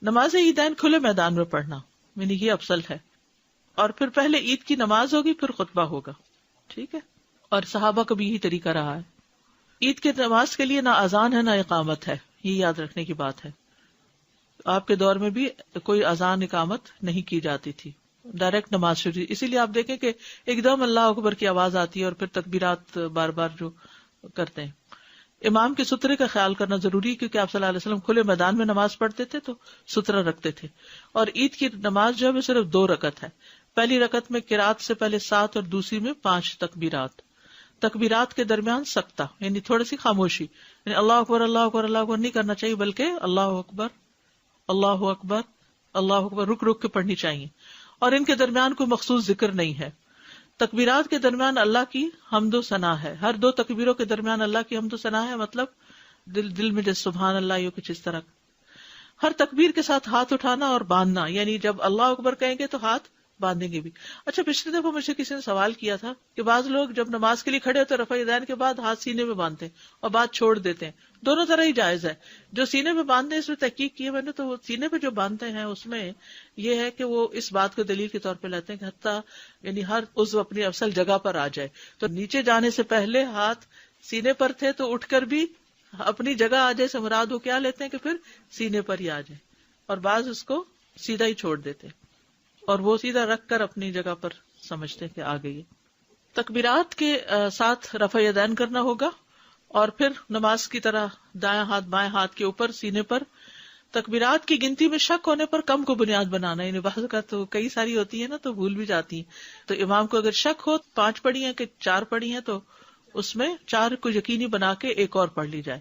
نماز عیدین کھلے میدان میں پڑھنا یعنی یہ افضل ہے، اور پھر پہلے عید کی نماز ہوگی پھر خطبہ ہوگا، ٹھیک ہے، اور صحابہ کا بھی یہی طریقہ رہا ہے۔ عید کی نماز کے لیے نہ اذان ہے نہ اقامت ہے، یہ یاد رکھنے کی بات ہے۔ آپ کے دور میں بھی کوئی اذان اقامت نہیں کی جاتی تھی، ڈائریکٹ نماز شروع، اسی لیے آپ دیکھیں کہ ایک دم اللہ اکبر کی آواز آتی ہے اور پھر تکبیرات بار بار جو کرتے ہیں۔ امام کے سترے کا خیال کرنا ضروری ہے، کیونکہ آپ صلی اللہ علیہ وسلم کھلے میدان میں نماز پڑھتے تھے تو سترہ رکھتے تھے۔ اور عید کی نماز جو ہے صرف 2 رکعت ہے، پہلی رکعت میں قرات سے پہلے 7 اور دوسری میں 5 تکبیرات، تکبیرات کے درمیان سکتہ یعنی تھوڑی سی خاموشی، یعنی اللہ اکبر اللہ اکبر اللہ اکبر نہیں کرنا چاہیے، بلکہ اللہ اکبر اللہ اکبر اللہ اکبر رک رک کے پڑھنی چاہیے، اور ان کے درمیان کوئی مخصوص ذکر نہیں ہے۔ تکبیرات کے درمیان اللہ کی حمد و ثنا ہے، ہر 2 تکبیروں کے درمیان اللہ کی حمد و ثنا ہے، مطلب دل میں جیسے سبحان اللہ یا کچھ اس طرح۔ ہر تکبیر کے ساتھ ہاتھ اٹھانا اور باندھنا، یعنی جب اللہ اکبر کہیں گے تو ہاتھ باندھیں گے بھی۔ اچھا، پچھلی دفعہ مجھے کسی نے سوال کیا تھا کہ بعض لوگ جب نماز کے لیے کھڑے ہوتے رفع یدین کے بعد ہاتھ سینے میں باندھتے ہیں اور بعد چھوڑ دیتے ہیں، دونوں طرح ہی جائز ہے۔ جو سینے میں باندھتے ہیں اس میں تحقیق کی ہے میں نے، تو وہ سینے پہ جو باندھتے ہیں اس میں یہ ہے کہ وہ اس بات کو دلیل کے طور پہ لیتے ہیں کہ حتیٰ یعنی ہر عضو اپنی اصل جگہ پر آ جائے، تو نیچے جانے سے پہلے ہاتھ سینے پر تھے تو اٹھ کر بھی اپنی جگہ آ جائے سے مراد وہ کیا لیتے ہیں کہ پھر سینے پر ہی آ جائے، اور بعض اس کو سیدھا ہی چھوڑ دیتے ہیں اور وہ سیدھا رکھ کر اپنی جگہ پر سمجھتے ہیں کہ آ گئی۔ تکبیرات کے ساتھ رفع یدین کرنا ہوگا، اور پھر نماز کی طرح دائیں ہاتھ بائیں ہاتھ کے اوپر سینے پر۔ تکبیرات کی گنتی میں شک ہونے پر کم کو بنیاد بنانا، یعنی بعض کا تو کئی ساری ہوتی ہے نا تو بھول بھی جاتی ہیں، تو امام کو اگر شک ہو 5 پڑھی ہیں کہ 4 پڑھی ہیں تو اس میں 4 کو یقینی بنا کے ایک اور پڑھ لی جائے۔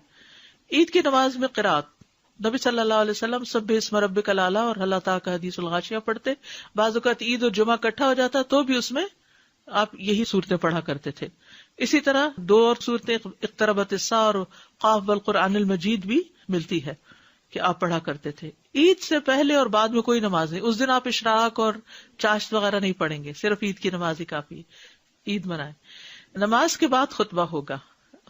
عید کی نماز میں قرات، نبی صلی اللہ علیہ وسلم سبح اسم ربک الاعلی اور ہل اتاک حدیث الغاشیہ پڑھتے، بعض اوقات عید اور جمعہ اکٹھا ہو جاتا تو بھی اس میں آپ یہی صورتیں پڑھا کرتے تھے۔ اسی طرح 2 اور صورتیں اقتربت الساعہ اور قاف والقرآن المجید بھی ملتی ہے کہ آپ پڑھا کرتے تھے۔ عید سے پہلے اور بعد میں کوئی نماز نہیں، اس دن آپ اشراق اور چاشت وغیرہ نہیں پڑھیں گے، صرف عید کی نماز ہی کافی ہے، عید منائیں۔ نماز کے بعد خطبہ ہوگا،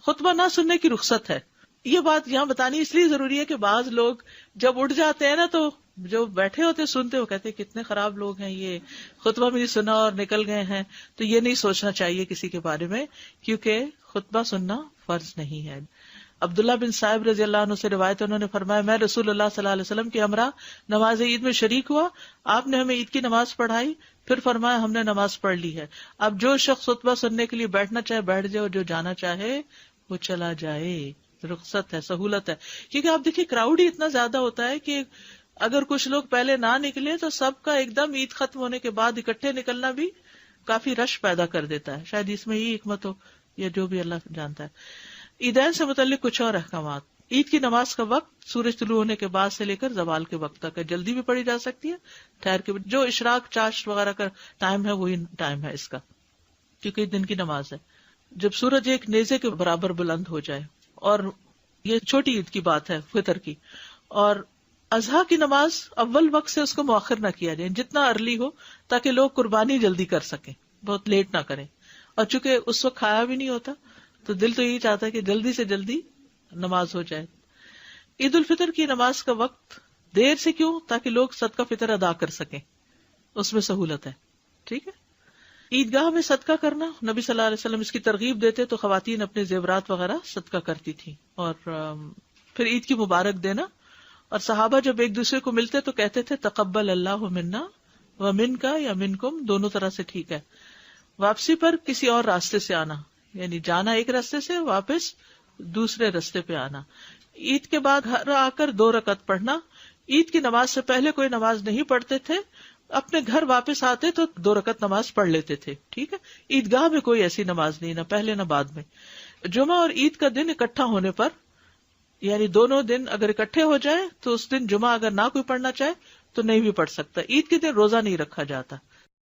خطبہ نہ سننے کی رخصت ہے۔ یہ بات یہاں بتانی اس لیے ضروری ہے کہ بعض لوگ جب اٹھ جاتے ہیں نا تو جو بیٹھے ہوتے سنتے وہ کہتے ہیں کتنے خراب لوگ ہیں، یہ خطبہ بھی نہیں سنا اور نکل گئے ہیں، تو یہ نہیں سوچنا چاہیے کسی کے بارے میں، کیونکہ خطبہ سننا فرض نہیں ہے۔ عبداللہ بن صائب رضی اللہ عنہ سے روایت، انہوں نے فرمایا میں رسول اللہ صلی اللہ علیہ وسلم کے ہمراہ نماز عید میں شریک ہوا، آپ نے ہمیں عید کی نماز پڑھائی، پھر فرمایا ہم نے نماز پڑھ لی ہے، اب جو شخص خطبہ سننے کے لیے بیٹھنا چاہے بیٹھ جائے اور جو جانا چاہے وہ چلا جائے، رخصت ہے، سہولت ہے۔ کیونکہ آپ دیکھیے کراؤڈ ہی اتنا زیادہ ہوتا ہے کہ اگر کچھ لوگ پہلے نہ نکلے تو سب کا ایک دم عید ختم ہونے کے بعد اکٹھے نکلنا بھی کافی رش پیدا کر دیتا ہے، شاید اس میں یہ حکمت ہو یا جو بھی اللہ جانتا ہے۔ عیدین سے متعلق کچھ اور احکامات۔ عید کی نماز کا وقت سورج طلوع ہونے کے بعد سے لے کر زوال کے وقت تک ہے، جلدی بھی پڑھی جا سکتی ہے ٹھہر کے بھی، جو اشراق چاشت وغیرہ کا ٹائم ہے وہی ٹائم ہے اس کا، کیونکہ دن کی نماز ہے۔ جب سورج ایک نیزے کے برابر بلند ہو جائے، اور یہ چھوٹی عید کی بات ہے فطر کی، اور اضحیٰ کی نماز اول وقت سے اس کو مؤخر نہ کیا جائے، جتنا ارلی ہو تاکہ لوگ قربانی جلدی کر سکیں، بہت لیٹ نہ کریں، اور چونکہ اس وقت کھایا بھی نہیں ہوتا تو دل تو یہی چاہتا ہے کہ جلدی سے جلدی نماز ہو جائے۔ عید الفطر کی نماز کا وقت دیر سے کیوں؟ تاکہ لوگ صدقہ فطر ادا کر سکیں، اس میں سہولت ہے، ٹھیک ہے۔ عیدگاہ میں صدقہ کرنا، نبی صلی اللہ علیہ وسلم اس کی ترغیب دیتے تو خواتین اپنے زیورات وغیرہ صدقہ کرتی تھیں، اور پھر عید کی مبارک دینا، اور صحابہ جب ایک دوسرے کو ملتے تو کہتے تھے تقبل اللہ منا و منکا یا منکم، دونوں طرح سے ٹھیک ہے۔ واپسی پر کسی اور راستے سے آنا، یعنی جانا ایک راستے سے، واپس دوسرے راستے پہ آنا۔ عید کے بعد گھر آ کر 2 رکعت پڑھنا، عید کی نماز سے پہلے کوئی نماز نہیں پڑھتے تھے، اپنے گھر واپس آتے تو 2 رکعت نماز پڑھ لیتے تھے، ٹھیک ہے۔ عیدگاہ میں کوئی ایسی نماز نہیں، نہ پہلے نہ بعد میں۔ جمعہ اور عید کا دن اکٹھا ہونے پر، یعنی دونوں دن اگر اکٹھے ہو جائے تو اس دن جمعہ اگر نہ کوئی پڑھنا چاہے تو نہیں بھی پڑھ سکتا۔ عید کے دن روزہ نہیں رکھا جاتا،